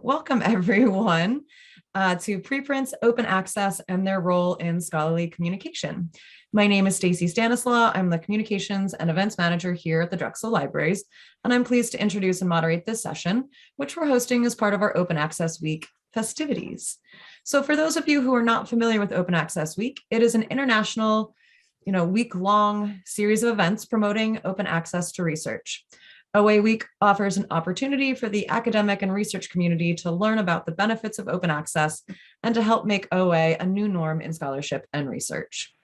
Welcome everyone to Preprints, Open Access, and their role in scholarly communication. My name is Stacy Stanislaw. I'm the Communications and Events Manager here at the Drexel Libraries, and I'm pleased to introduce and moderate this session, which we're hosting as part of our Open Access Week festivities. So for those of you who are not familiar with Open Access Week, it is an international, week-long series of events promoting open access to research. OA Week offers an opportunity for the academic and research community to learn about the benefits of open access and to help make OA a new norm in scholarship and research.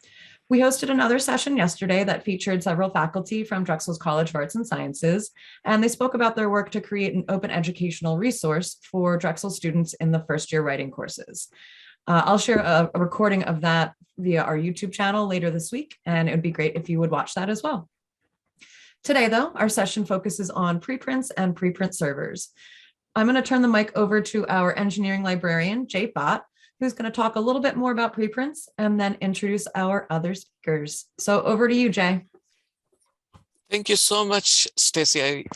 We hosted another session yesterday that featured several faculty from Drexel's College of Arts and Sciences, and they spoke about their work to create an open educational resource for Drexel students in the first-year writing courses. I'll share a recording of that via our YouTube channel later this week, and it would be great if you would watch that as well. Today, though, our session focuses on preprints and preprint servers. I'm going to turn the mic over to our engineering librarian, Jay Bott, who's going to talk a little bit more about preprints and then introduce our other speakers. So over to you, Jay. Thank you so much, Stacy.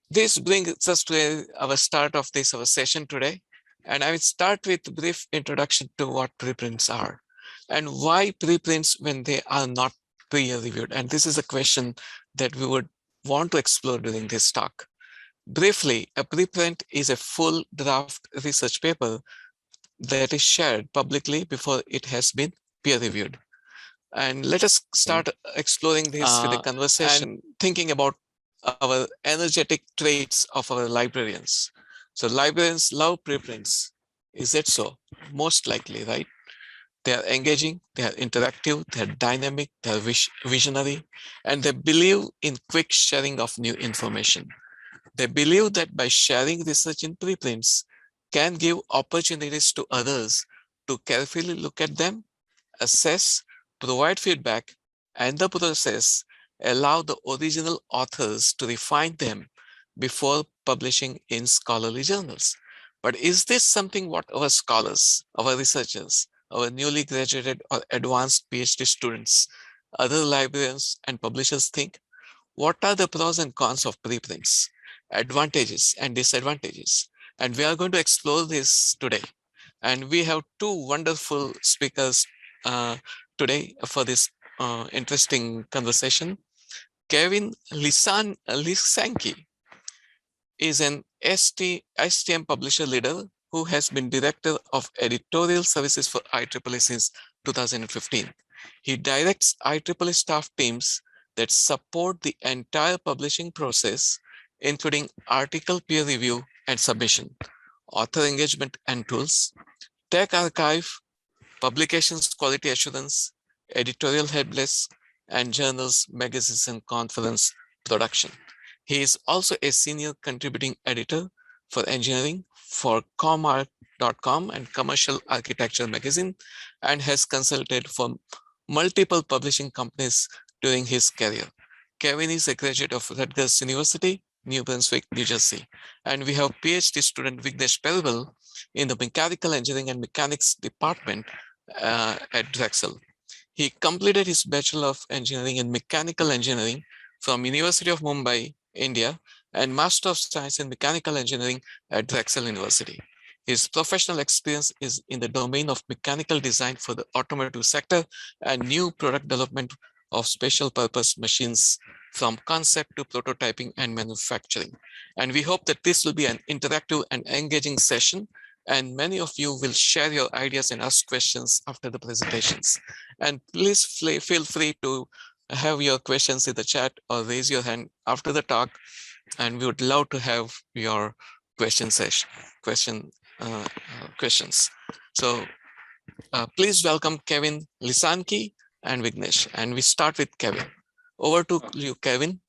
This brings us to our start of our session today. And I will start with a brief introduction to what preprints are and why preprints when they are not peer-reviewed. And this is a question that we would want to explore during this talk. Briefly, a preprint is a full draft research paper that is shared publicly before it has been peer-reviewed. And let us start exploring this with a conversation and thinking about our energetic traits of our librarians. So librarians love preprints. Is that so? Most likely, right? They are engaging, they are interactive, they are dynamic, they are visionary, and they believe in quick sharing of new information. They believe that by sharing research in preprints can give opportunities to others to carefully look at them, assess, provide feedback, and the process allow the original authors to refine them before publishing in scholarly journals. But is this something what our scholars, our researchers, our newly graduated or advanced PhD students, other librarians and publishers think? What are the pros and cons of preprints, advantages and disadvantages? And we are going to explore this today. And we have two wonderful speakers today for this interesting conversation. Kevin Lisanki is an STM publisher leader who has been Director of Editorial Services for IEEE since 2015. He directs IEEE staff teams that support the entire publishing process, including article peer review and submission, author engagement and tools, TechArchive, publications quality assurance, editorial helpdesk, and journals, magazines, and conference production. He is also a senior contributing editor for engineering for comart.com and Commercial Architecture magazine, and has consulted for multiple publishing companies during his career. Kevin is a graduate of Rutgers University, New Brunswick, New Jersey. And we have PhD student Vignesh Perwal in the Mechanical Engineering and Mechanics department at Drexel. He completed his Bachelor of Engineering in Mechanical Engineering from University of Mumbai, India, and Master of Science in Mechanical Engineering at Drexel University. His professional experience is in the domain of mechanical design for the automotive sector and new product development of special purpose machines from concept to prototyping and manufacturing. And we hope that this will be an interactive and engaging session, and many of you will share your ideas and ask questions after the presentations. And please feel free to have your questions in the chat or raise your hand after the talk, and we would love to have your questions. So please welcome Kevin Lisanki and Vignesh, and we start with Kevin. Over to you, Kevin.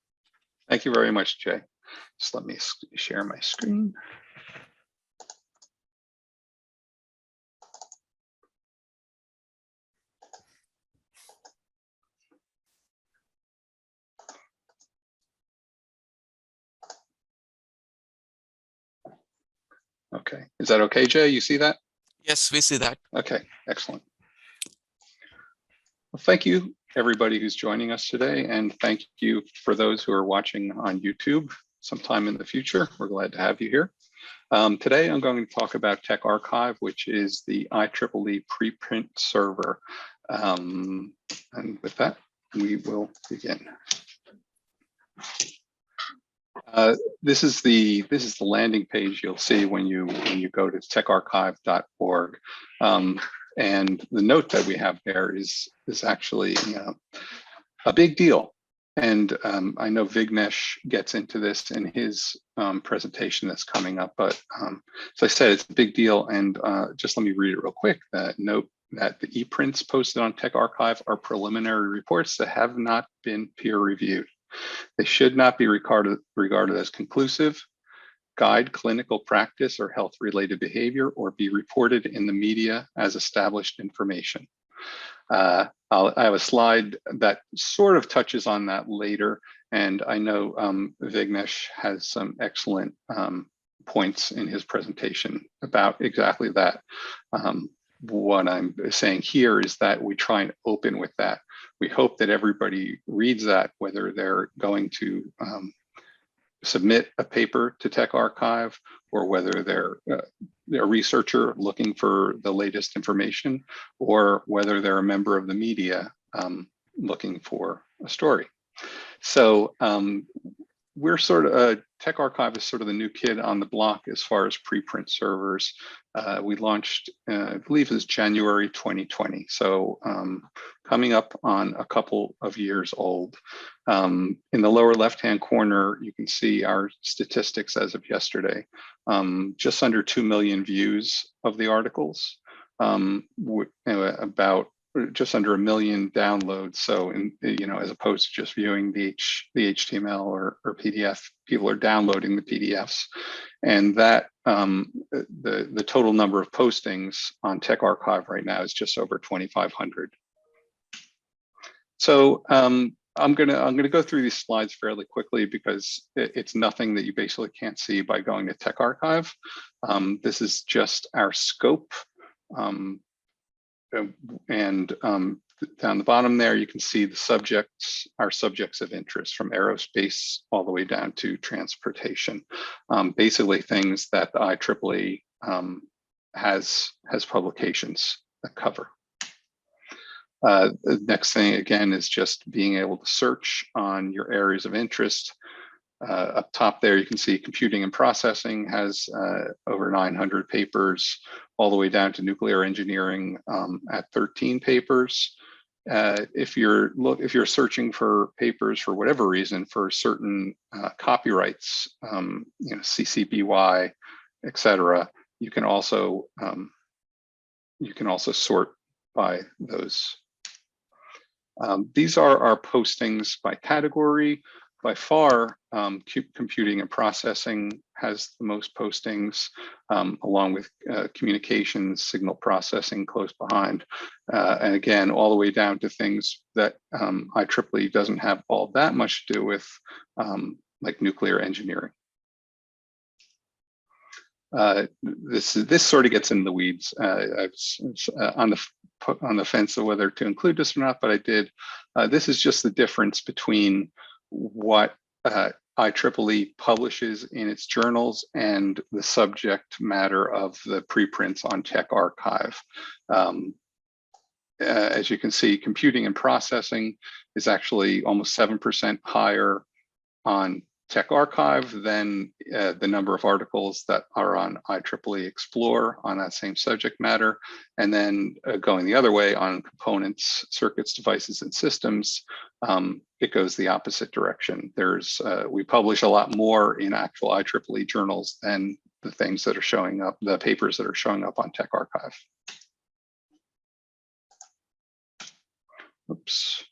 Thank you very much, Jay. Just let me share my screen. Okay, is that okay, Jay? You see that? Yes, we see that. Okay, excellent. Well, thank you, everybody who's joining us today, and thank you for those who are watching on YouTube sometime in the future. We're glad to have you here. Today, I'm going to talk about TechArchive, which is the IEEE preprint server. And with that, we will begin. This is the landing page you'll see when you go to techarchive.org. And the note that we have there is actually a big deal. And I know Vignesh gets into this in his presentation that's coming up, but as I said, it's a big deal. And just let me read it real quick. Note that the ePrints posted on TechArchive are preliminary reports that have not been peer reviewed. They should not be regarded as conclusive, guide clinical practice or health-related behavior, or be reported in the media as established information. I have a slide that sort of touches on that later, and I know Vignesh has some excellent points in his presentation about exactly that. What I'm saying here is that we try and open with that. We hope that everybody reads that, whether they're going to submit a paper to TechArchive or whether they're a researcher looking for the latest information, or whether they're a member of the media looking for a story. So we're sort of, TechArchive is sort of the new kid on the block as far as preprint servers. We launched, I believe it was January 2020. So coming up on a couple of years old. In the lower left-hand corner, you can see our statistics as of yesterday. Just under 2 million views of the articles, about just under 1 million downloads. So, as opposed to just viewing the HTML or PDF, people are downloading the PDFs, and that the total number of postings on TechArchive right now is just over 2,500. So I'm gonna go through these slides fairly quickly because it's nothing that you basically can't see by going to TechArchive. This is just our scope. And down the bottom there, you can see the subjects, our subjects of interest, from aerospace all the way down to transportation. Basically things that the IEEE has publications that cover. The next thing, again, is just being able to search on your areas of interest. Up top there, you can see computing and processing has over 900 papers, all the way down to nuclear engineering at 13 papers. If you're searching for papers for whatever reason for certain copyrights, CC BY, etc., you can also sort by those. These are our postings by category. By far, computing and processing has the most postings, along with communications, signal processing close behind. And again, all the way down to things that IEEE doesn't have all that much to do with, like nuclear engineering. This sort of gets in the weeds. I was on the fence of whether to include this or not, but I did. This is just the difference between what IEEE publishes in its journals and the subject matter of the preprints on TechArchive. As you can see, computing and processing is actually almost 7% higher on TechArchive than the number of articles that are on IEEE Explore on that same subject matter. And then going the other way on components, circuits, devices, and systems, it goes the opposite direction. We publish a lot more in actual IEEE journals than the things that are showing up, the papers that are showing up on TechArchive. Oops.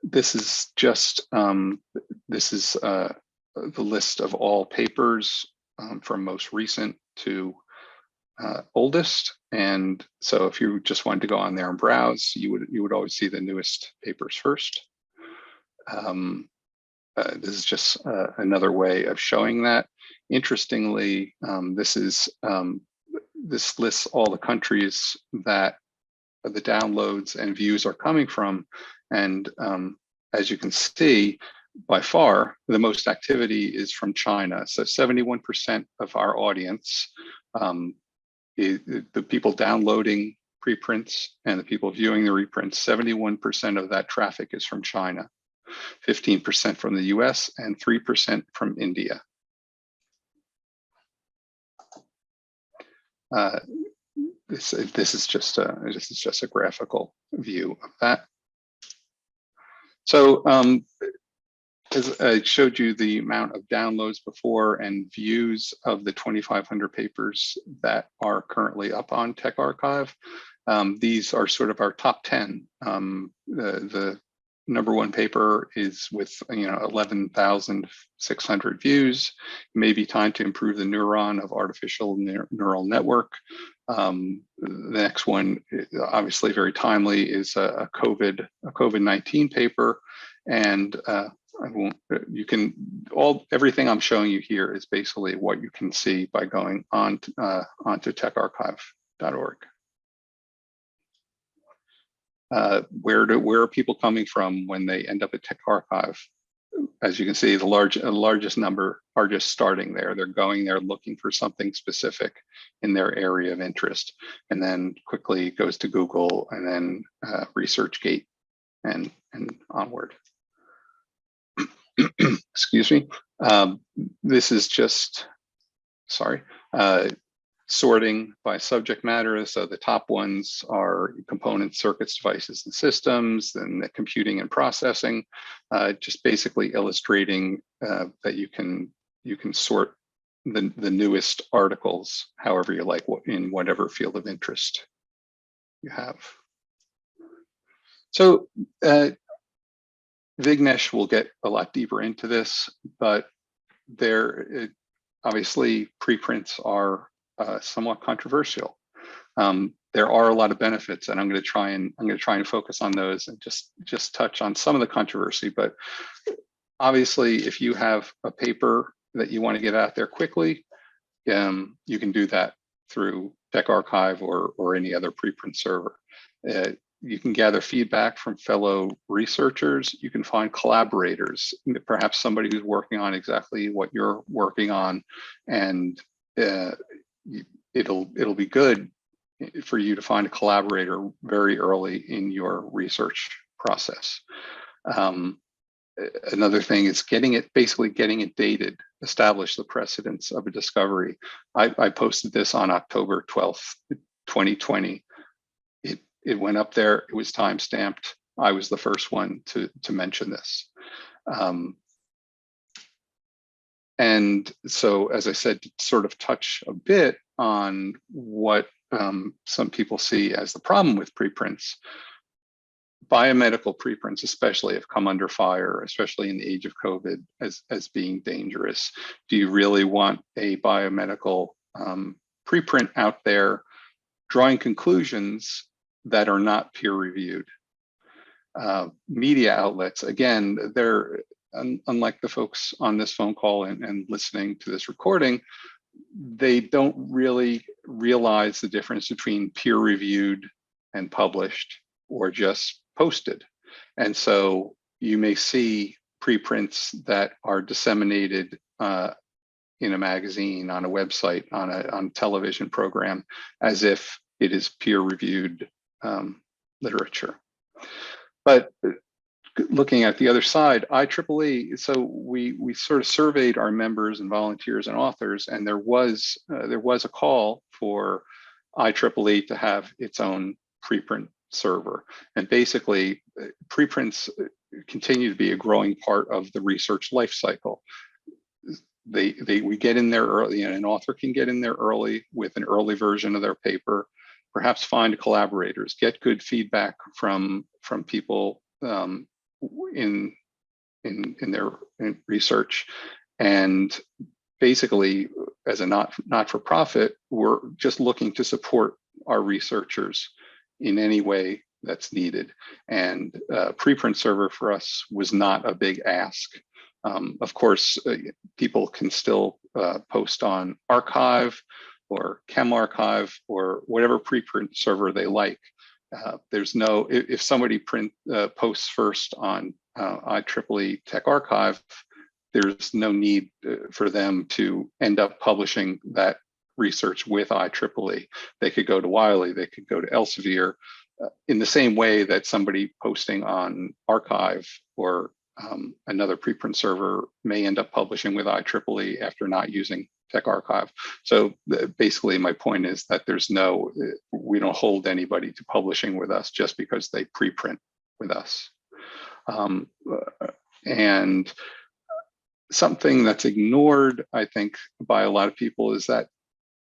This is just the list of all papers from most recent to oldest. And so if you just wanted to go on there and browse, you would always see the newest papers first. This is just another way of showing that. Interestingly, this lists all the countries that the downloads and views are coming from. And as you can see, by far, the most activity is from China. So 71% of our audience, the people downloading preprints and the people viewing the reprints, 71% of that traffic is from China, 15% from the US, and 3% from India. This is just a graphical view of that. So as I showed you the amount of downloads before and views of the 2,500 papers that are currently up on TechArchive. These are sort of our top 10. The #1 paper is with 11,600 views. Maybe time to improve the neuron of artificial neural network. The next one, obviously very timely, is a COVID-19 paper, and everything I'm showing you here is basically what you can see by going onto techarchive.org. Where are people coming from when they end up at TechArchive? As you can see, the largest number are just starting there. They're going there looking for something specific in their area of interest, and then quickly goes to Google and then ResearchGate and onward. Excuse me. This is just, sorting by subject matter. So the top ones are components, circuits, devices, and systems, then the computing and processing, just basically illustrating that you can sort the newest articles however you like, in whatever field of interest you have. So Vignesh will get a lot deeper into this, but obviously preprints are somewhat controversial. There are a lot of benefits, and I'm going to try and focus on those and just touch on some of the controversy. But obviously, if you have a paper that you want to get out there quickly, you can do that through TechArchive or any other preprint server. You can gather feedback from fellow researchers. You can find collaborators, perhaps somebody who's working on exactly what you're working on, and it'll be good for you to find a collaborator very early in your research process. Another thing is basically getting it dated, establish the precedence of a discovery. I posted this on October 12th, 2020. It went up there, it was time-stamped. I was the first one to mention this. And so, as I said, to sort of touch a bit on what some people see as the problem with preprints. Biomedical preprints especially have come under fire, especially in the age of COVID, as being dangerous. Do you really want a biomedical preprint out there drawing conclusions that are not peer-reviewed? Media outlets, again, they're unlike the folks on this phone call and listening to this recording, they don't really realize the difference between peer-reviewed and published or just posted. And so you may see preprints that are disseminated in a magazine, on a website, on a television program, as if it is peer-reviewed literature. But looking at the other side, IEEE, so we sort of surveyed our members and volunteers and authors, and there was a call for IEEE to have its own preprint server. And basically, preprints continue to be a growing part of the research life cycle. We get in there early, an author can get in there early with an early version of their paper, perhaps find collaborators, get good feedback from people in their research, and basically, as a not-for-profit, we're just looking to support our researchers in any way that's needed. And preprint server for us was not a big ask. Of course, people can still post on Archive or ChemArchive or whatever preprint server they like. There's no, if somebody posts first on IEEE TechArchive, there's no need for them to end up publishing that research with IEEE. They could go to Wiley, they could go to Elsevier, in the same way that somebody posting on Archive or another preprint server may end up publishing with IEEE after not using TechArchive. So basically my point is that we don't hold anybody to publishing with us just because they preprint with us. And something that's ignored, I think, by a lot of people is that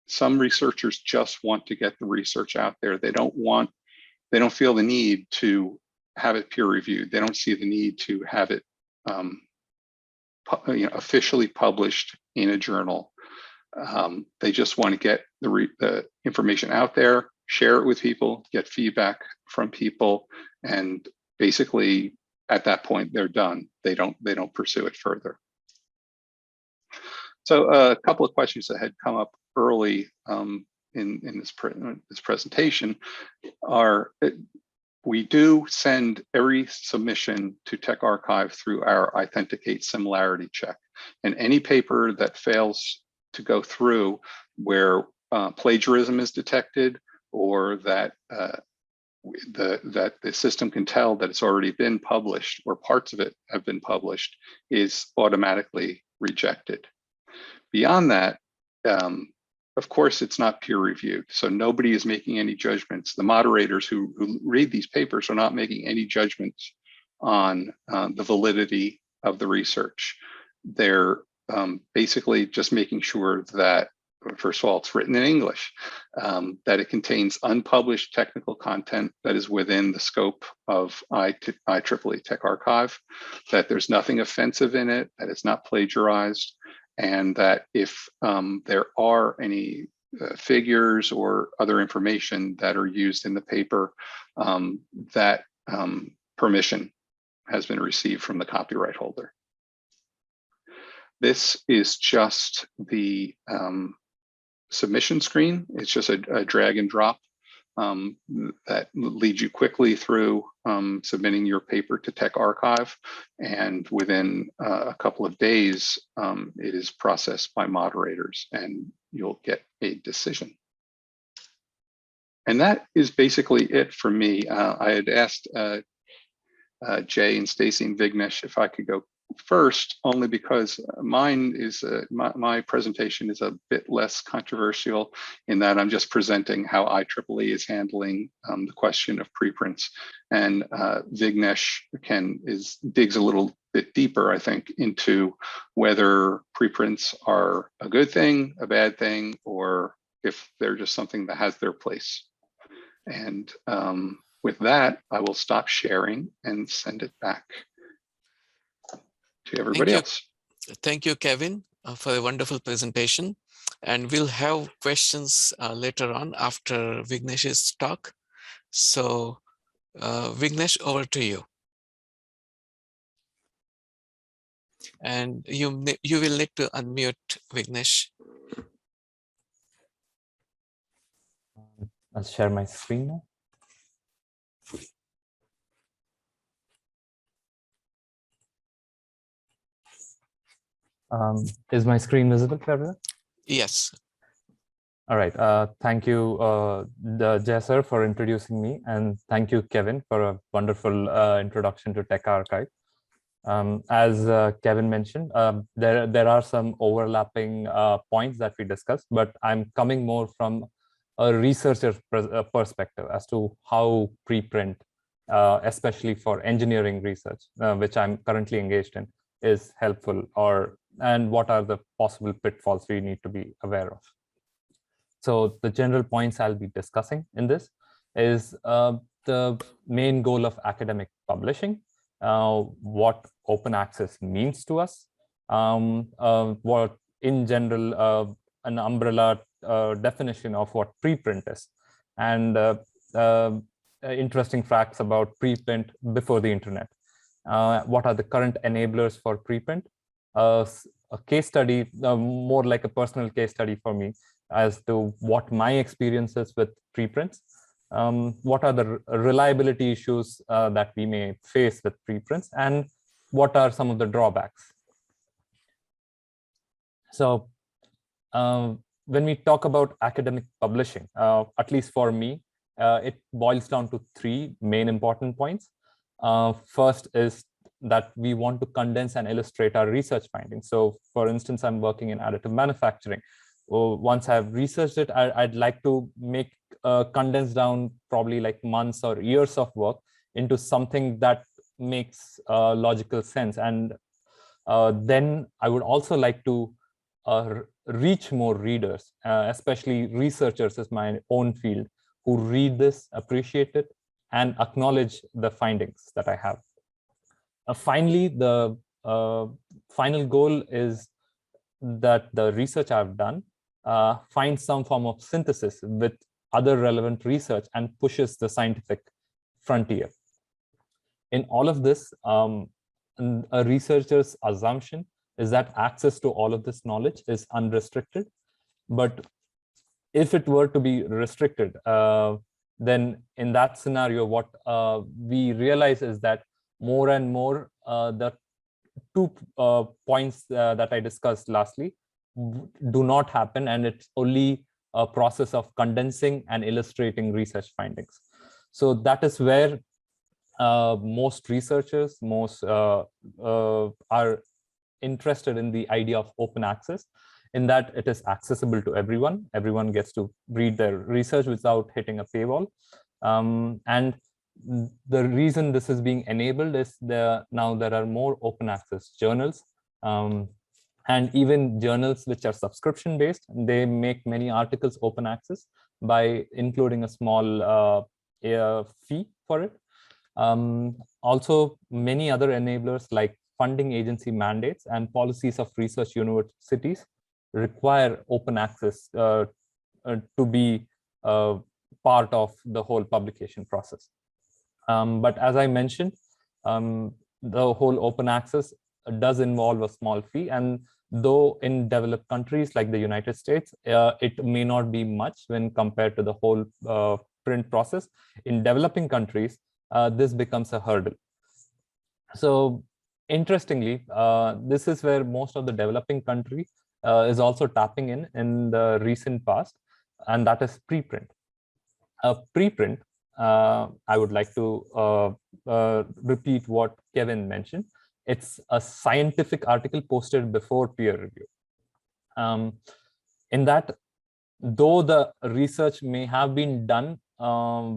some researchers just want to get the research out there. They don't feel the need to have it peer reviewed. They don't see the need to have it officially published in a journal. They just want to get the information out there, share it with people, get feedback from people, and basically at that point they're done. They don't pursue it further. So a couple of questions that had come up early in this presentation are, we do send every submission to TechArchive through our Authenticate Similarity Check. And any paper that fails to go through where plagiarism is detected, or that the system can tell that it's already been published or parts of it have been published, is automatically rejected. Beyond that, of course, it's not peer reviewed, so nobody is making any judgments. The moderators who read these papers are not making any judgments on the validity of the research. They're basically just making sure that, first of all, it's written in English, that it contains unpublished technical content that is within the scope of IEEE TechArchive, that there's nothing offensive in it, that it's not plagiarized, and that if there are any figures or other information that are used in the paper, that permission has been received from the copyright holder. This is just the submission screen. It's just a drag and drop that leads you quickly through submitting your paper to TechArchive, and within a couple of days, it is processed by moderators and you'll get a decision. And that is basically it for me. I had asked Jay and Stacy and Vignesh if I could go first, only because mine is my presentation is a bit less controversial in that I'm just presenting how IEEE is handling the question of preprints, and Vignesh digs a little bit deeper, I think, into whether preprints are a good thing, a bad thing, or if they're just something that has their place. And with that, I will stop sharing and send it back to everybody else. Thank you, Kevin, for a wonderful presentation. And we'll have questions later on after Vignesh's talk. So Vignesh, over to you. And you will need to unmute, Vignesh. I'll share my screen now. Is my screen visible to everyone? Yes. All right. Thank you, Jay sir, for introducing me, and thank you, Kevin, for a wonderful introduction to TechArchive. As Kevin mentioned, there are some overlapping points that we discussed, but I'm coming more from a researcher perspective as to how preprint, especially for engineering research, which I'm currently engaged in, is helpful, and what are the possible pitfalls we need to be aware of. So the general points I'll be discussing in this is the main goal of academic publishing, what open access means to us, what in general an umbrella definition of what preprint is, and interesting facts about preprint before the internet. What are the current enablers for preprint? A case study, more like a personal case study for me, as to what my experience is with preprints. What are the reliability issues that we may face with preprints, and what are some of the drawbacks? So when we talk about academic publishing, at least for me, it boils down to three main important points. First is that we want to condense and illustrate our research findings. So for instance, I'm working in additive manufacturing. Once I've researched it, I'd like to make condense down probably like months or years of work into something that makes logical sense. And then I would also like to reach more readers, especially researchers is my own field, who read this, appreciate it, and acknowledge the findings that I have. Finally, the final goal is that the research I've done finds some form of synthesis with other relevant research and pushes the scientific frontier. In all of this, a researcher's assumption is that access to all of this knowledge is unrestricted. But if it were to be restricted, then in that scenario, what we realize is that more and more the 2 points that I discussed lastly do not happen, and it's only a process of condensing and illustrating research findings. So that is where most researchers, are interested in the idea of open access, in that it is accessible to everyone. Everyone gets to read their research without hitting a paywall. And the reason this is being enabled is now there are more open access journals, and even journals which are subscription based. They make many articles open access by including a small fee for it. Also, many other enablers like funding agency mandates and policies of research universities require open access to be part of the whole publication process. But as I mentioned, the whole open access does involve a small fee, and though in developed countries like the United States, it may not be much when compared to the whole print process. In developing countries, this becomes a hurdle. So interestingly, this is where most of the developing country is also tapping in the recent past, and that is preprint. Preprint, I would like to repeat what Kevin mentioned. It's a scientific article posted before peer review. In that, though the research may have been done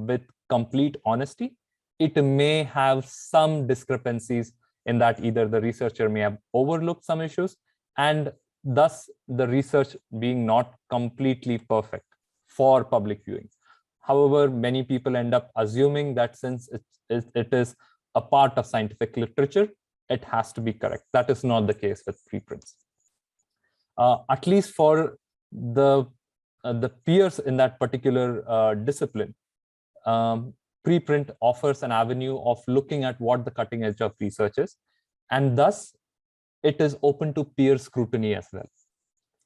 with complete honesty, it may have some discrepancies in that either the researcher may have overlooked some issues, and thus the research being not completely perfect for public viewing. However, many people end up assuming that since it is a part of scientific literature, it has to be correct. That is not the case with preprints. At least for the peers in that particular discipline, preprint offers an avenue of looking at what the cutting edge of research is, and thus it is open to peer scrutiny as well.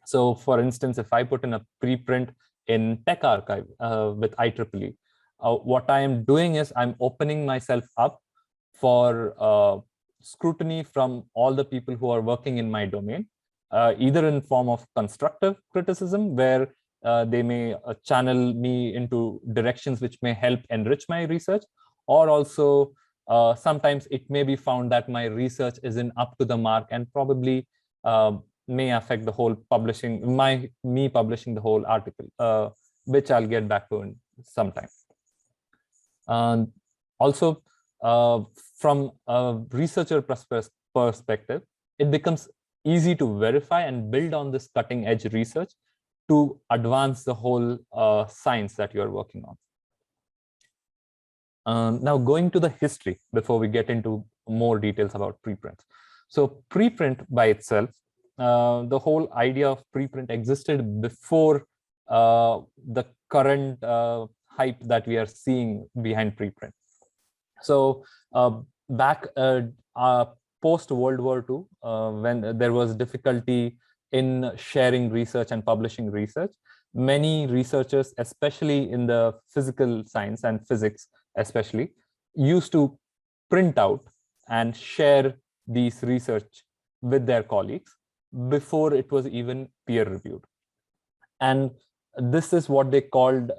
So for instance, if I put in a preprint in TechArchive with IEEE, what I am doing is I'm opening myself up for scrutiny from all the people who are working in my domain, either in form of constructive criticism, where they may channel me into directions which may help enrich my research, or also sometimes it may be found that my research isn't up to the mark and probably may affect the whole publishing, me publishing the whole article, which I'll get back to in some time. Also, from a researcher perspective, it becomes easy to verify and build on this cutting edge research to advance the whole science that you're working on. Now going to the history before we get into more details about preprints. So preprint by itself, the whole idea of preprint existed before the current hype that we are seeing behind preprint. So back post World War II, when there was difficulty in sharing research and publishing research, many researchers, especially in the physical science and physics especially, used to print out and share these research with their colleagues before it was even peer reviewed. And this is what they called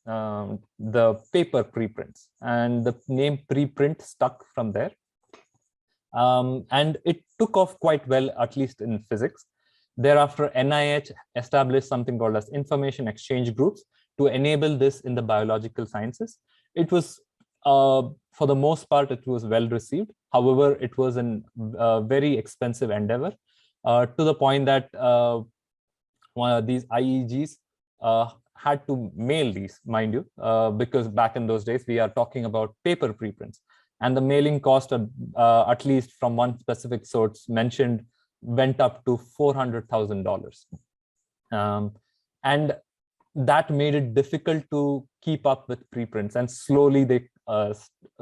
the paper preprints, and the name preprint stuck from there. And it took off quite well, at least in physics. Thereafter, NIH established something called as information exchange groups to enable this in the biological sciences. It was, for the most part, it was well received. However, it was a very expensive endeavor, to the point that these IEGs had to mail these, mind you, because back in those days, we are talking about paper preprints. And the mailing cost, at least from one specific source mentioned, went up to $400,000. And that made it difficult to keep up with preprints, and slowly they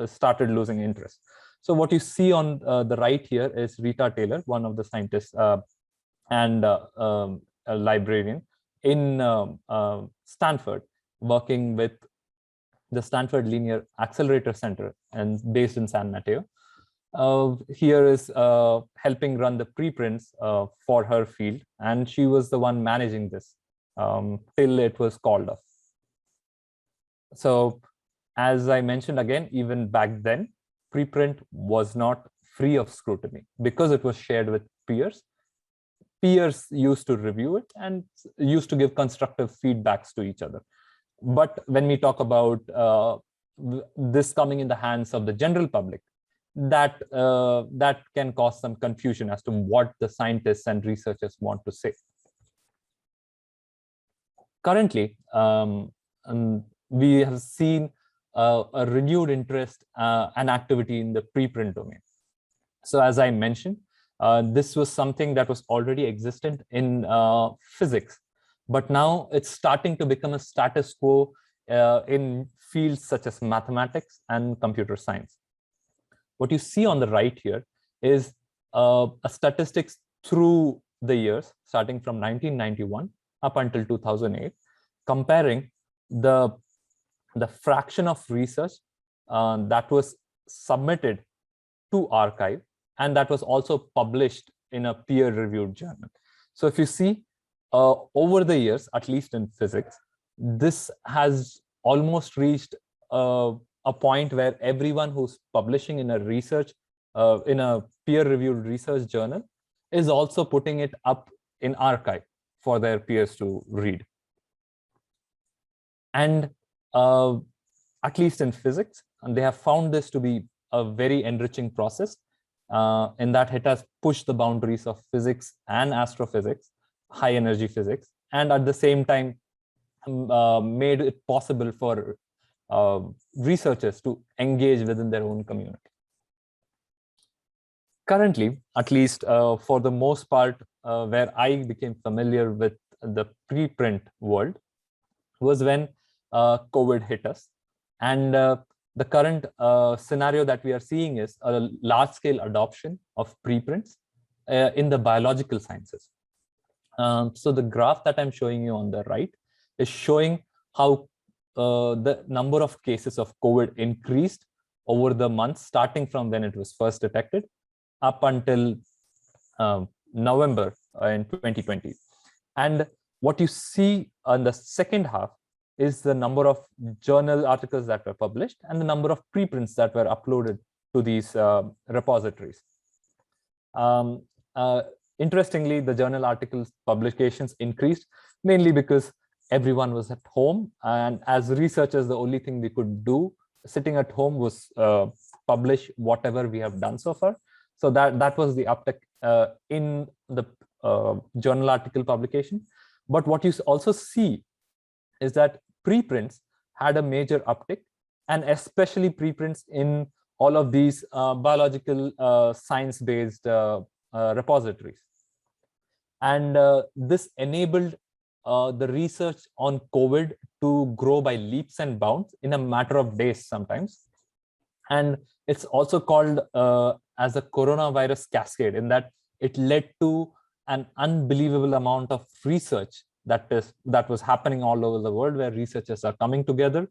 started losing interest. So what you see on the right here is Rita Taylor, one of the scientists and a librarian in Stanford, working with the Stanford Linear Accelerator Center and based in San Mateo. Here is helping run the preprints for her field, and she was the one managing this till it was called off. So as I mentioned again, even back then, preprint was not free of scrutiny because it was shared with peers. Peers used to review it and used to give constructive feedbacks to each other. But when we talk about this coming in the hands of the general public, that can cause some confusion as to what the scientists and researchers want to say. Currently, we have seen a renewed interest and activity in the preprint domain. So as I mentioned, this was something that was already existent in physics, but now it's starting to become a status quo in fields such as mathematics and computer science. What you see on the right here is a statistics through the years, starting from 1991 up until 2008, comparing the fraction of research that was submitted to archive and that was also published in a peer-reviewed journal. So if you see over the years, at least in physics, this has almost reached a point where everyone who's publishing in a research, in a peer-reviewed research journal, is also putting it up in archive for their peers to read. And at least in physics, and they have found this to be a very enriching process, in that it has pushed the boundaries of physics and astrophysics, high energy physics, and at the same time made it possible for researchers to engage within their own community. Currently, at least for the most part, where I became familiar with the preprint world was when COVID hit us. And the current scenario that we are seeing is a large-scale adoption of preprints in the biological sciences. So the graph that I'm showing you on the right is showing how the number of cases of COVID increased over the months, starting from when it was first detected up until November in 2020. And what you see on the second half is the number of journal articles that were published and the number of preprints that were uploaded to these repositories. Interestingly, the journal articles publications increased mainly because everyone was at home, and as researchers, the only thing we could do sitting at home was publish whatever we have done so far. So that was the uptick in the journal article publication. But what you also see is that preprints had a major uptick, and especially preprints in all of these biological science-based repositories. And this enabled the research on COVID to grow by leaps and bounds in a matter of days sometimes. And it's also called as a coronavirus cascade, in that it led to an unbelievable amount of research that was happening all over the world, where researchers are coming together,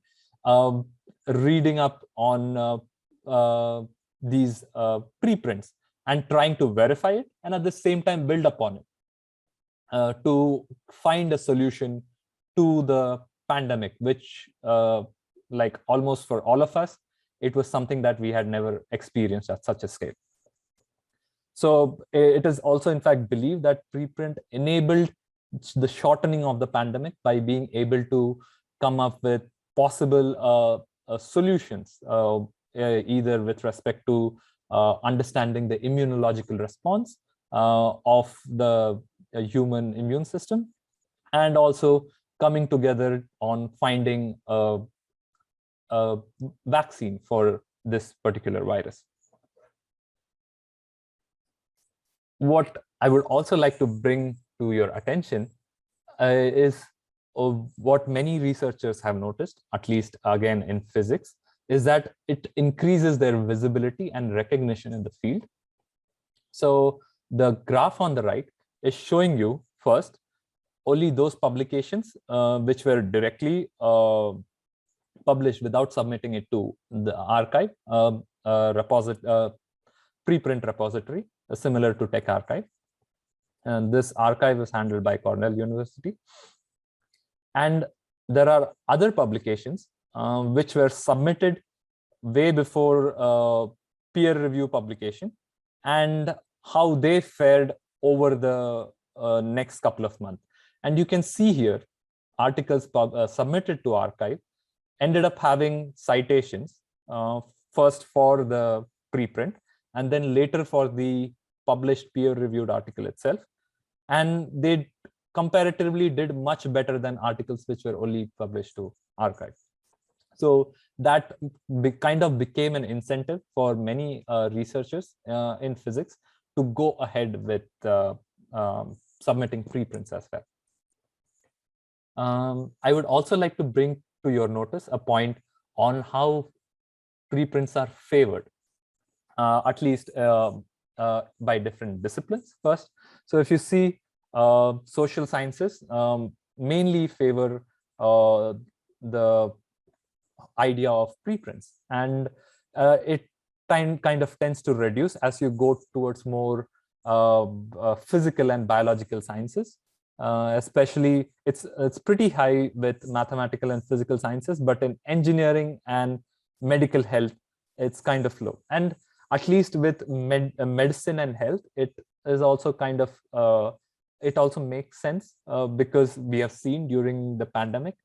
reading up on these preprints and trying to verify it, and at the same time build upon it to find a solution to the pandemic, which like almost for all of us, it was something that we had never experienced at such a scale. So it is also in fact believed that preprint enabled the shortening of the pandemic by being able to come up with possible solutions, either with respect to understanding the immunological response of the human immune system, and also coming together on finding a vaccine for this particular virus. What I would also like to bring to your attention is what many researchers have noticed, at least again in physics, is that it increases their visibility and recognition in the field. So the graph on the right is showing you first only those publications which were directly published without submitting it to the archive, preprint repository, similar to TechArchive. And this archive is handled by Cornell University. And there are other publications which were submitted way before peer review publication, and how they fared over the next couple of months. And you can see here, articles submitted to archive ended up having citations, first for the preprint, and then later for the published peer-reviewed article itself. And they comparatively did much better than articles which were only published to archive. So that kind of became an incentive for many researchers in physics to go ahead with submitting preprints as well. I would also like to bring to your notice a point on how preprints are favored, at least by different disciplines first. So if you see, social sciences mainly favor the idea of preprints, and it kind of tends to reduce as you go towards more physical and biological sciences. Especially it's pretty high with mathematical and physical sciences, but in engineering and medical health, it's kind of low. And at least with medicine and health, it is also kind of, it also makes sense because we have seen during the pandemic,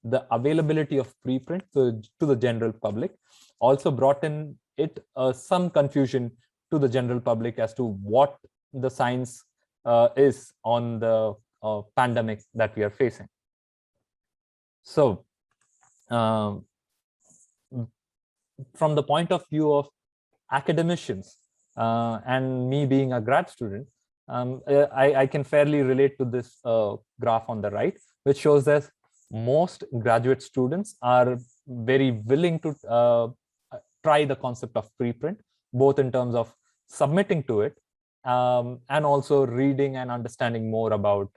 the availability of preprint to the general public also brought in it some confusion to the general public as to what the science is on the pandemic that we are facing. So from the point of view of academicians and me being a grad student, I can fairly relate to this graph on the right, which shows that most graduate students are very willing to try the concept of preprint, both in terms of submitting to it and also reading and understanding more about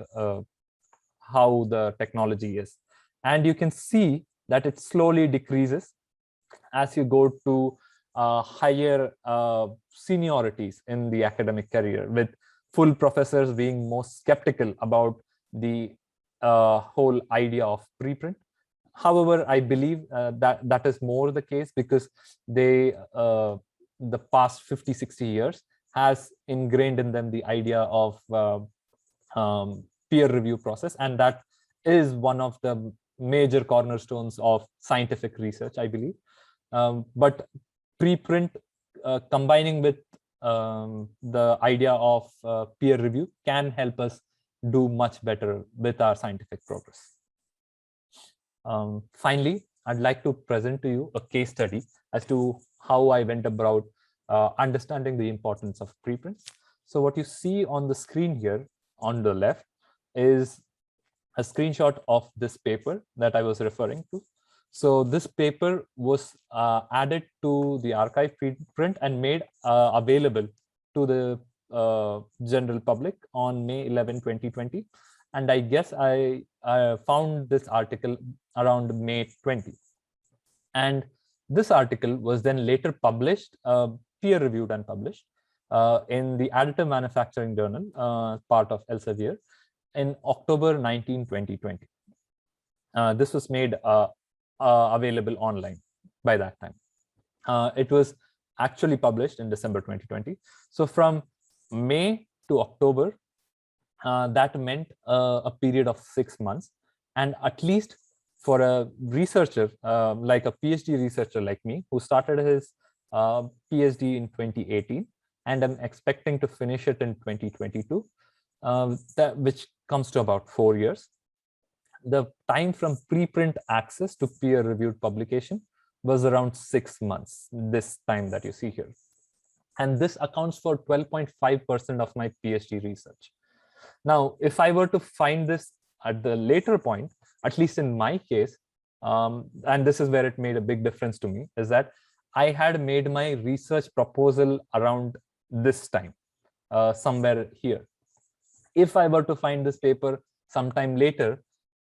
how the technology is. And you can see that it slowly decreases as you go to higher seniorities in the academic career, with full professors being most skeptical about the whole idea of preprint. However, I believe that is more the case because they, the past 50, 60 years has ingrained in them the idea of peer review process. And that is one of the major cornerstones of scientific research, I believe. But preprint combining with the idea of peer review can help us do much better with our scientific progress. Finally, I'd like to present to you a case study as to how I went about understanding the importance of preprints. So what you see on the screen here on the left is a screenshot of this paper that I was referring to. So this paper was added to the archive preprint and made available to the general public on May 11, 2020. And I guess I found this article around May 20. And this article was then later published, peer reviewed and published. in the Additive Manufacturing Journal, part of Elsevier, in October 19, 2020. This was made available online by that time. It was actually published in December 2020. So from May to October, that meant a period of 6 months. And at least for a researcher, like a PhD researcher like me, who started his PhD in 2018, and I'm expecting to finish it in 2022, which comes to about 4 years. The time from preprint access to peer-reviewed publication was around 6 months, this time that you see here. And this accounts for 12.5% of my PhD research. Now, if I were to find this at the later point, at least in my case, and this is where it made a big difference to me, is that I had made my research proposal around this time, somewhere here. If I were to find this paper sometime later,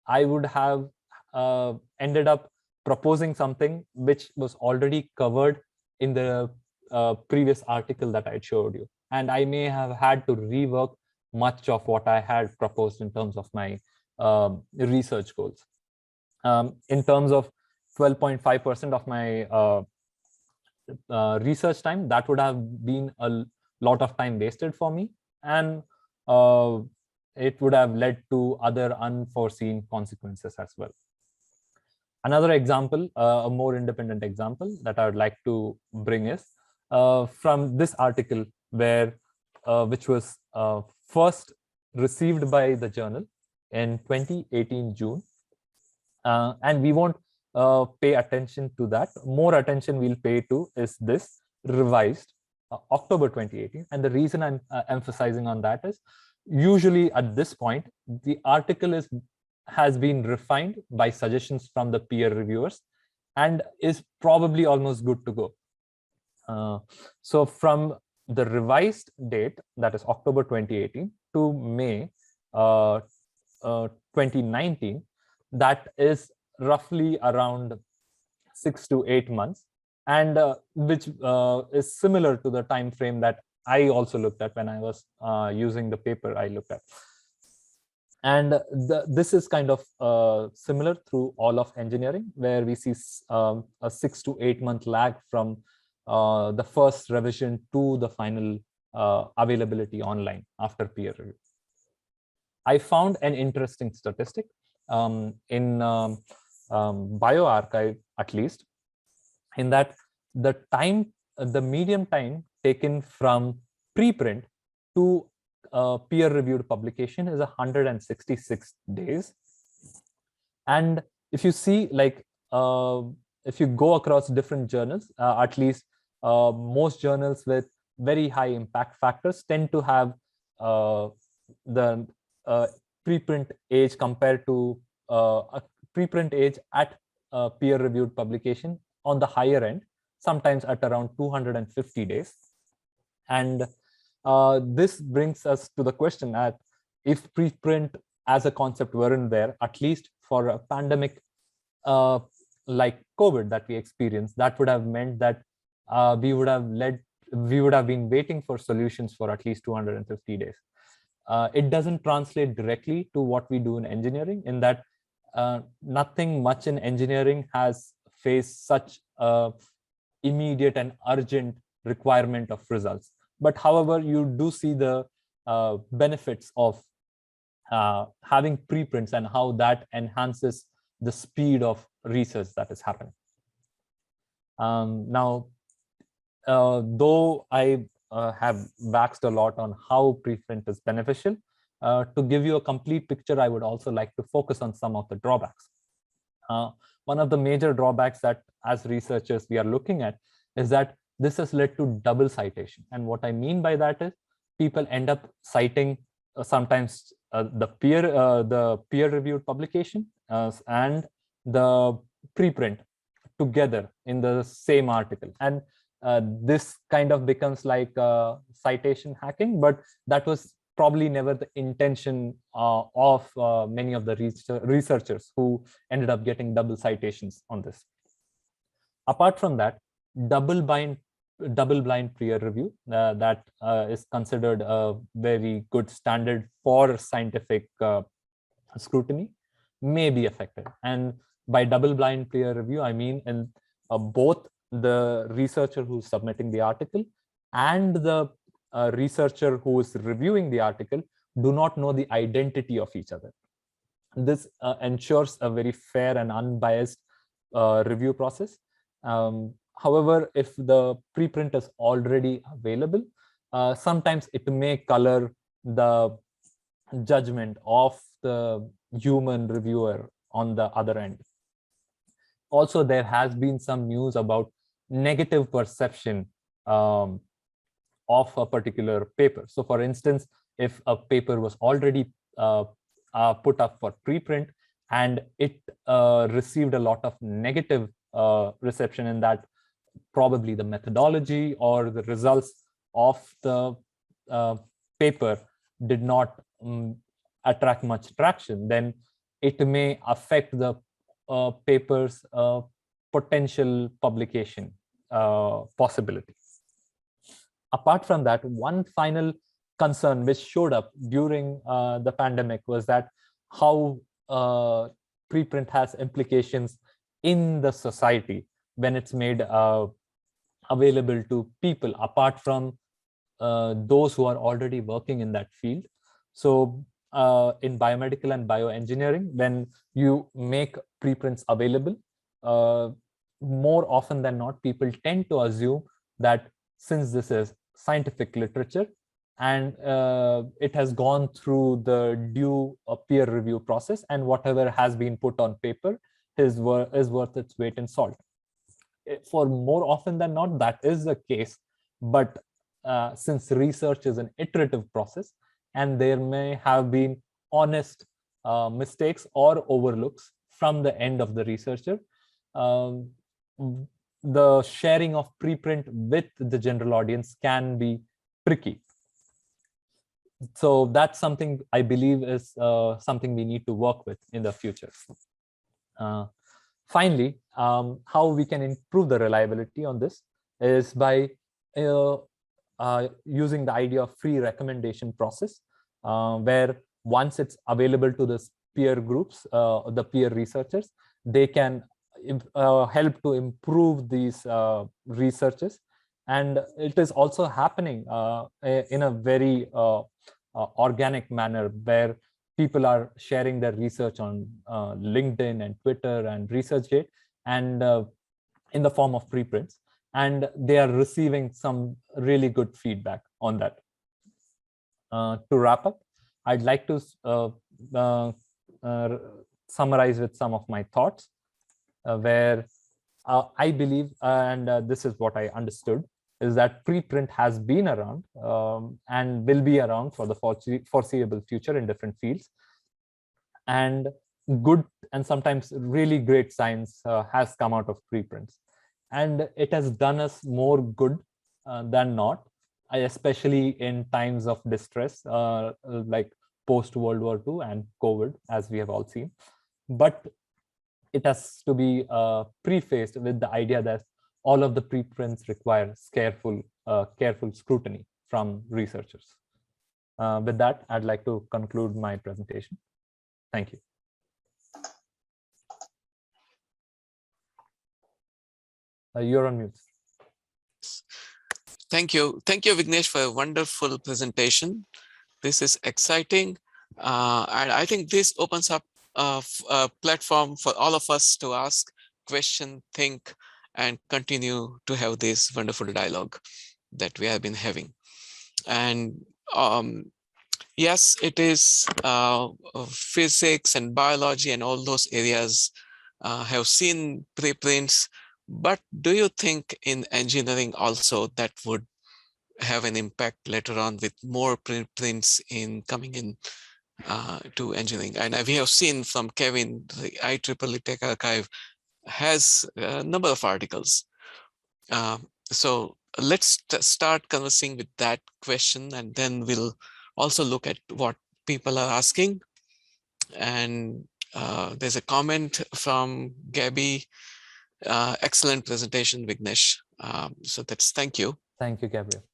I would have ended up proposing something which was already covered in the previous article that I showed you. And I may have had to rework much of what I had proposed in terms of my research goals. In terms of 12.5% of my research time, that would have been a lot of time wasted for me. And it would have led to other unforeseen consequences as well. Another example, a more independent example that I would like to bring is from this article, where which was first received by the journal in 2018 June. And we won't pay attention to that. More attention we'll pay to is this revised October 2018. And the reason I'm emphasizing on that is, usually at this point, the article has been refined by suggestions from the peer reviewers and is probably almost good to go. So from the revised date, that is October 2018, to May 2019, that is roughly around 6 to 8 months, and which is similar to the time frame that I also looked at when I was using the paper I looked at. And this is kind of similar through all of engineering, where we see a 6 to 8 month lag from the first revision to the final availability online after peer review. I found an interesting statistic in bioRxiv, at least, in that the median time taken from preprint to peer-reviewed publication is 166 days. And if you see, like, if you go across different journals, at least most journals with very high impact factors tend to have the preprint age compared to a preprint age at peer-reviewed publication on the higher end, sometimes at around 250 days. And this brings us to the question that if preprint as a concept weren't there, at least for a pandemic like COVID that we experienced, that would have meant that we would have been waiting for solutions for at least 250 days. It doesn't translate directly to what we do in engineering, in that nothing much in engineering has faced such immediate and urgent requirement of results. But however, you do see the benefits of having preprints and how that enhances the speed of research that is happening. Now, though I have waxed a lot on how preprint is beneficial, to give you a complete picture, I would also like to focus on some of the drawbacks. One of the major drawbacks that as researchers we are looking at is that this has led to double citation. And what I mean by that is people end up citing sometimes the peer-reviewed publication and the preprint together in the same article. And this kind of becomes like citation hacking, but that was probably never the intention of many of the researchers who ended up getting double citations on this. Apart from that, double bind double-blind peer review that is considered a very good standard for scientific scrutiny may be affected. And by double-blind peer review, I mean in both the researcher who's submitting the article and the researcher who is reviewing the article do not know the identity of each other. This ensures a very fair and unbiased review process. However, if the preprint is already available, sometimes it may color the judgment of the human reviewer on the other end. Also, there has been some news about negative perception of a particular paper. So for instance, if a paper was already put up for preprint and it received a lot of negative reception in that probably the methodology or the results of the paper did not attract much traction, then it may affect the paper's potential publication possibility. Apart from that, one final concern which showed up during the pandemic was that how preprint has implications in the society when it's made available to people apart from those who are already working in that field. So in biomedical and bioengineering, when you make preprints available, more often than not, people tend to assume that since this is scientific literature and it has gone through the due peer review process, and whatever has been put on paper is worth its weight in salt. For more often than not, that is the case. But since research is an iterative process, and there may have been honest mistakes or overlooks from the end of the researcher, the sharing of preprint with the general audience can be tricky. So that's something I believe is something we need to work with in the future. Finally, how we can improve the reliability on this is by using the idea of free recommendation process, where once it's available to the peer groups, the peer researchers, they can help to improve these researches. And it is also happening in a very organic manner, where people are sharing their research on LinkedIn and Twitter and ResearchGate, and in the form of preprints, and they are receiving some really good feedback on that. To wrap up, I'd like to summarize with some of my thoughts, where I believe, and this is what I understood, is that preprint has been around and will be around for the foreseeable future in different fields. And good and sometimes really great science has come out of preprints. And it has done us more good than not, especially in times of distress, like post-World War II and COVID, as we have all seen. But it has to be prefaced with the idea that all of the preprints require careful scrutiny from researchers. With that, I'd like to conclude my presentation. Thank you. You're on mute. Thank you, Vignesh, for a wonderful presentation. This is exciting, and I think this opens up a platform for all of us to ask, question, think, and continue to have this wonderful dialogue that we have been having. And yes, it is physics and biology and all those areas have seen preprints, but do you think in engineering also that would have an impact later on with more preprints in coming in to engineering? And we have seen from Kevin, the IEEE TechArchive has a number of articles. So let's start conversing with that question, and then we'll also look at what people are asking. And there's a comment from Gabby. Excellent presentation, Vignesh. So that's thank you. Thank you, Gabriel.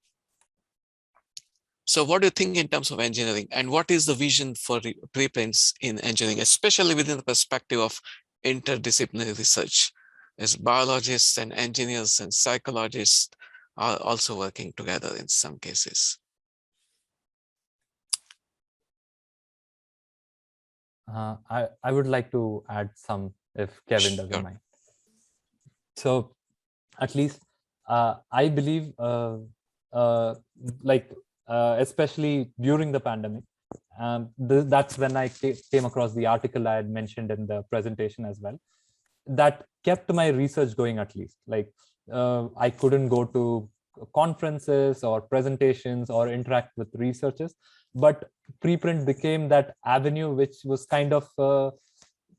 So what do you think in terms of engineering, and what is the vision for preprints in engineering, especially within the perspective of interdisciplinary research, as biologists and engineers and psychologists are also working together in some cases? I would like to add some, if Kevin doesn't Sure. mind. So at least I believe especially during the pandemic, that's when I came across the article I had mentioned in the presentation as well, that kept my research going. At least I couldn't go to conferences or presentations or interact with researchers, but preprint became that avenue, which was kind of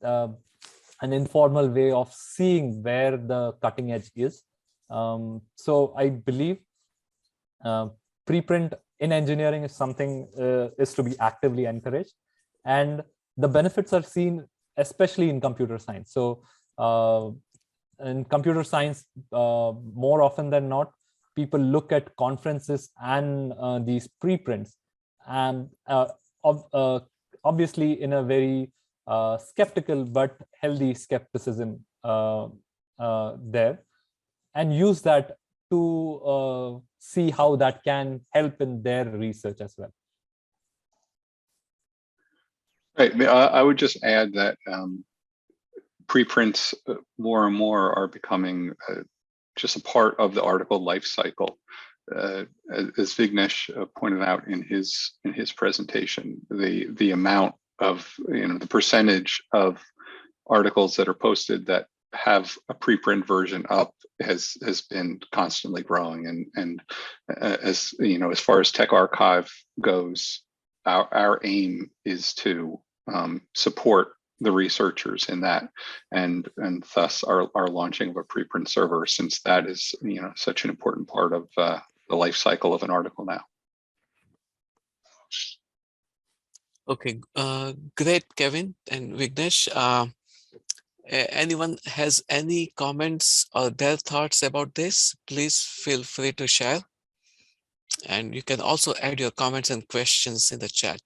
an informal way of seeing where the cutting edge is. So I believe preprint in engineering is something is to be actively encouraged, and the benefits are seen especially in computer science. So in computer science, more often than not, people look at conferences and these preprints, and obviously in a very skeptical but healthy skepticism there, and use that to see how that can help in their research as well. Right. I would just add that preprints more and more are becoming just a part of the article life cycle. As Vignesh pointed out in his presentation, the amount of, the percentage of articles that are posted that have a preprint version up has been constantly growing, and as as far as TechArchive goes, our aim is to support the researchers in that, and thus our launching of a preprint server, since that is such an important part of the life cycle of an article now. Okay, great, Kevin and Vignesh. Anyone has any comments or their thoughts about this? Please feel free to share. And you can also add your comments and questions in the chat.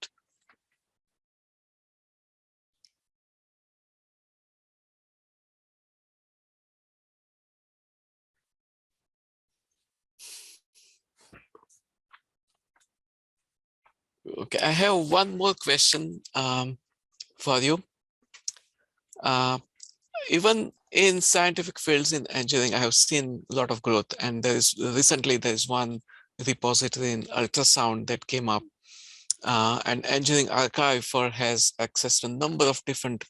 Okay, I have one more question for you. Even in scientific fields in engineering, I have seen a lot of growth, and recently there's one repository in ultrasound that came up, and Engineering Archive has access to a number of different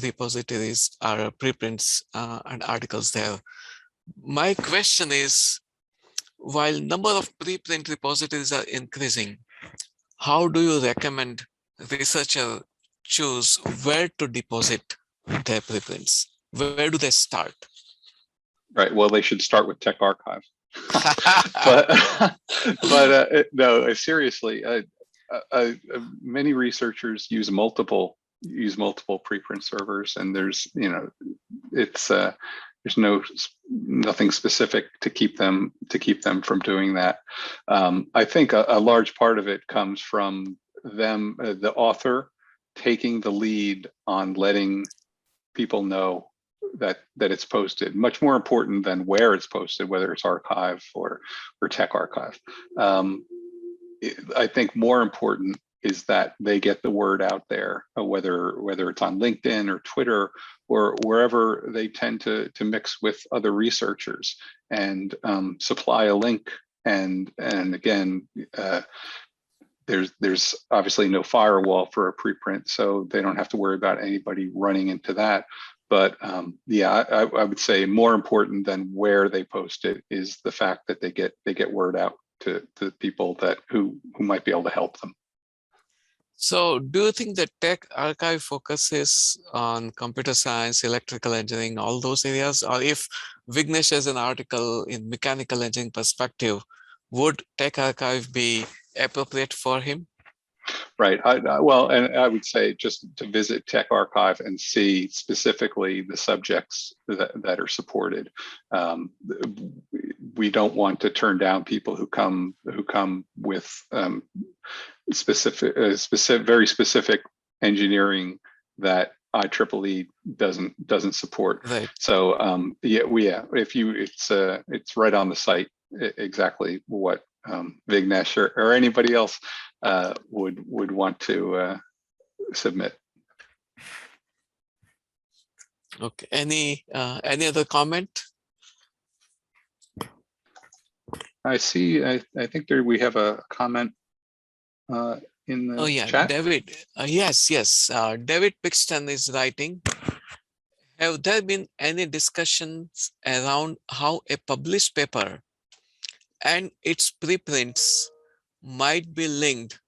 repositories or preprints and articles there. My question is, while number of preprint repositories are increasing, how do you recommend researchers choose where to deposit their preprints? Where do they start? Right. Well, they should start with TechArchive. but no, seriously, many researchers use multiple preprint servers, and there's there's nothing specific to keep them from doing that. I think a large part of it comes from them, the author, taking the lead on letting people know that it's posted. Much more important than where it's posted, whether it's archive or TechArchive. I think more important is that they get the word out there, whether it's on LinkedIn or Twitter or wherever they tend to mix with other researchers, and supply a link. And again, there's obviously no firewall for a preprint, so they don't have to worry about anybody running into that. But yeah, I would say more important than where they post it is the fact that they get word out to people who might be able to help them. So do you think that TechArchive focuses on computer science, electrical engineering, all those areas? Or if Vignesh has an article in mechanical engineering perspective, would TechArchive be appropriate for him? Right. Well, and I would say just to visit TechArchive and see specifically the subjects that are supported. We don't want to turn down people who come with very specific engineering that IEEE doesn't support. Right. So it's right on the site exactly what Vignesh or anybody else would want to submit. Okay. Any other comment? I see. I think we have a comment in the Oh yeah, chat. David. Yes. David Pixton is writing. Have there been any discussions around how a published paper and its preprints might be linked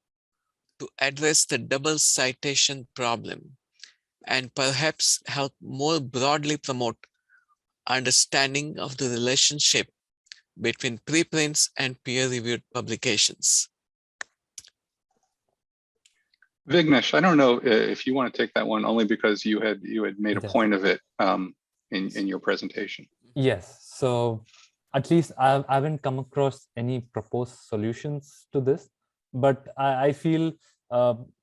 to address the double citation problem and perhaps help more broadly promote understanding of the relationship between preprints and peer-reviewed publications? Vignesh, I don't know if you want to take that one, only because you had made a point of it in your presentation. Yes. So at least I haven't come across any proposed solutions to this, but I feel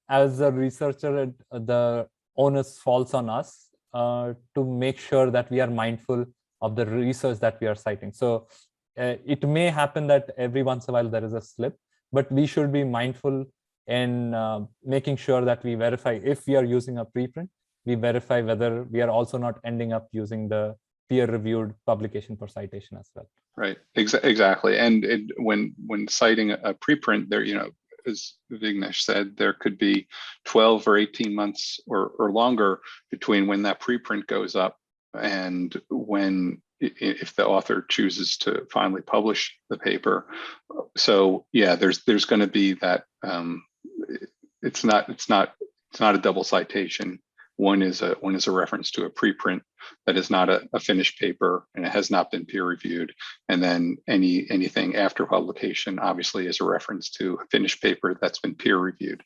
as a researcher, the onus falls on us to make sure that we are mindful of the research that we are citing. So it may happen that every once in a while there is a slip, but we should be mindful in making sure that we verify if we are using a preprint, we verify whether we are also not ending up using the peer-reviewed publication for citation as well. Right, exactly. And when citing a preprint, there, as Vignesh said, there could be 12 or 18 months or longer between when that preprint goes up and when, if the author chooses to finally publish the paper. So yeah, there's going to be that. It's not a double citation. One is a reference to a preprint that is not a finished paper and it has not been peer reviewed. And then anything after publication obviously is a reference to a finished paper that's been peer reviewed.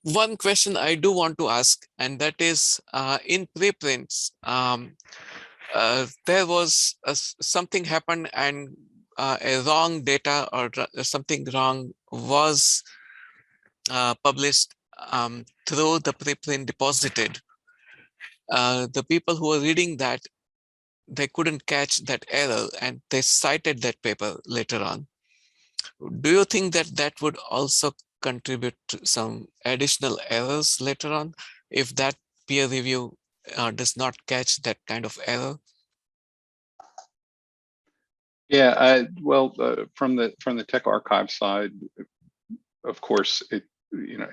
One question I do want to ask, and that is in preprints, there was something happened and a wrong data or something wrong was published through the preprint deposited. The people who were reading that, they couldn't catch that error and they cited that paper later on. Do you think that that would also contribute to some additional errors later on if that peer review does not catch that kind of error? Yeah, well, from the TechArchive side, of course,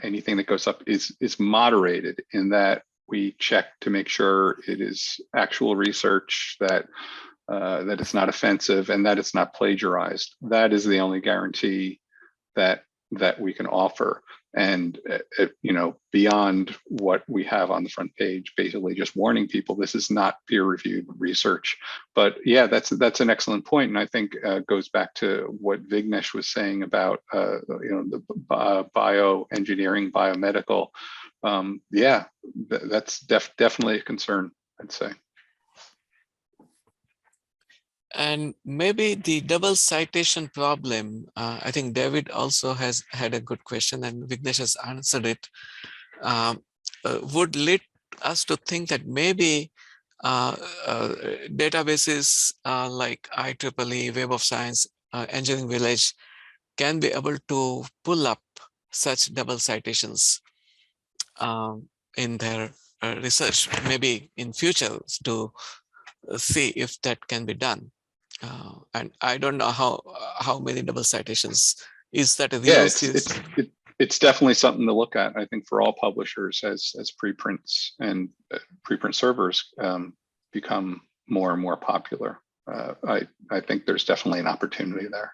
anything that goes up is moderated in that we check to make sure it is actual research, that that it's not offensive and that it's not plagiarized. That is the only guarantee that we can offer. And beyond what we have on the front page, basically just warning people this is not peer-reviewed research. But yeah, that's an excellent point, and I think goes back to what Vignesh was saying about the bioengineering, biomedical. Yeah, that's definitely a concern, I'd say. And maybe the double citation problem, I think David also has had a good question and Vignesh has answered it, would lead us to think that maybe databases like IEEE, Web of Science, Engineering Village can be able to pull up such double citations in their research, maybe in future, to see if that can be done. And I don't know how many double citations. Is that a real? Yeah, it's definitely something to look at. I think for all publishers, as preprints and preprint servers become more and more popular, I think there's definitely an opportunity there.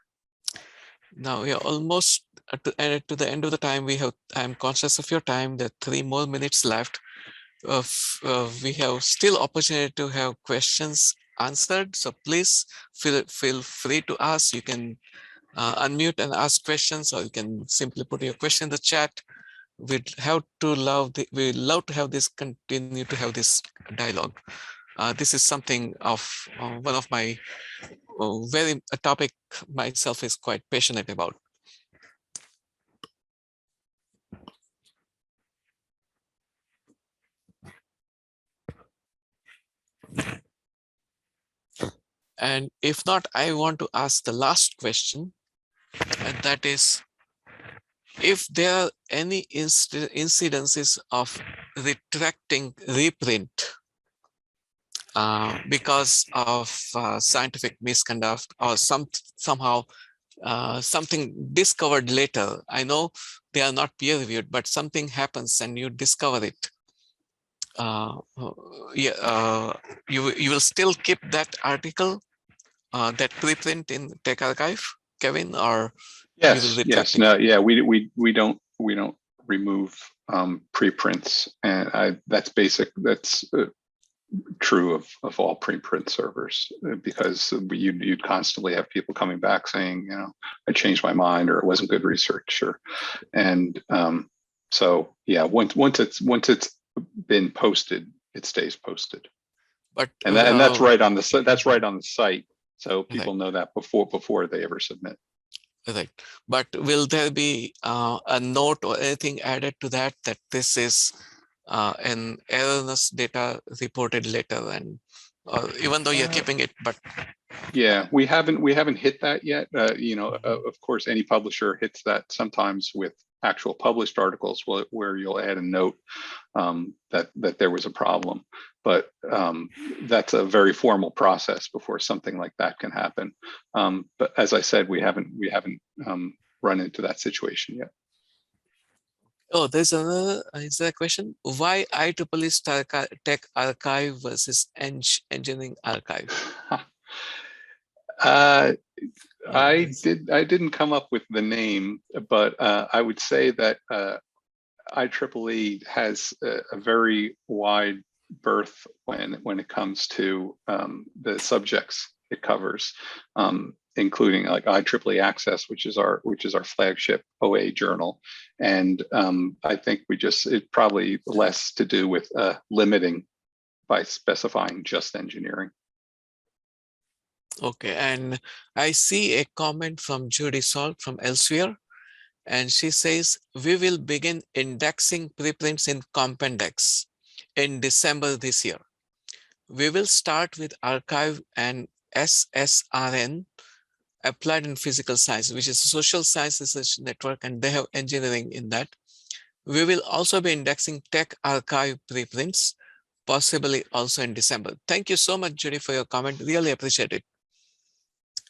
Now we are almost to the end of the time. I'm conscious of your time. There are 3 more minutes left. We have still opportunity to have questions answered, so please feel free to ask. You can unmute and ask questions, or you can simply put your question in the chat. We'd love to have this, continue to have this dialogue. This is something of one of my a topic myself is quite passionate about. And if not, I want to ask the last question, and that is, if there are any incidences of retracting reprint because of scientific misconduct or somehow something discovered later. I know they are not peer reviewed, but something happens and you discover it. You will still keep that article, that preprint in TechArchive, Kevin, or yes, no, yeah, we don't remove preprints, and that's true of all preprint servers, because you'd constantly have people coming back saying, you know, I changed my mind, or it wasn't good research, and so yeah, once it's been posted, it stays posted. But and that's right on the site, so people know that before they ever submit. Right, but will there be a note or anything added to that this is an erroneous data reported later, and even though you're keeping it, but yeah, we haven't hit that yet. You know, of course, any publisher hits that sometimes with actual published articles, where you'll add a note that there was a problem, but that's a very formal process before something like that can happen. But as I said, we haven't run into that situation yet. Oh, there's another. Is there a question? Why IEEE TechArchive versus Engineering Archive? I didn't come up with the name, but I would say that IEEE has a very wide berth when it comes to the subjects it covers, including like IEEE Access, which is our flagship OA journal, and I think it's probably less to do with limiting by specifying just engineering. Okay, and I see a comment from Judy Salt from elsewhere, and she says, we will begin indexing preprints in Compendex in December this year. We will start with archive and SSRN, applied in physical science, which is a social science research network, and they have engineering in that. We will also be indexing TechArchive preprints, possibly also in December. Thank you so much, Judy, for your comment. Really appreciate it.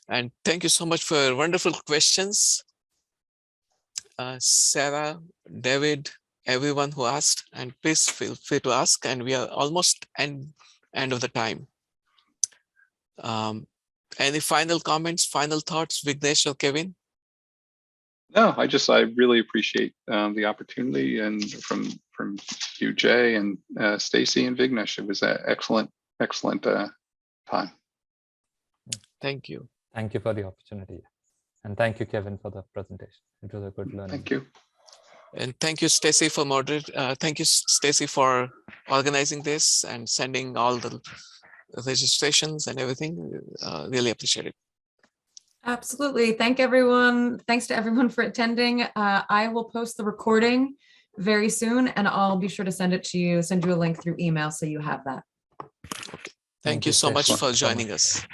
And thank you so much for your wonderful questions. Sarah, David, everyone who asked, and please feel free to ask. And we are almost end of the time. Any final comments, final thoughts, Vignesh or Kevin? No, I really appreciate the opportunity, and from you, Jay, and Stacy and Vignesh. It was an excellent time. Thank you. Thank you for the opportunity. And thank you, Kevin, for the presentation. It was a good learning. Thank you. And thank you, Stacy, for moderating. Thank you, Stacy, for organizing this and sending all the registrations and everything. Really appreciate it. Absolutely. Thanks to everyone for attending. I will post the recording very soon, and I'll be sure to send you a link through email so you have that. Okay. Thank you so much for joining us.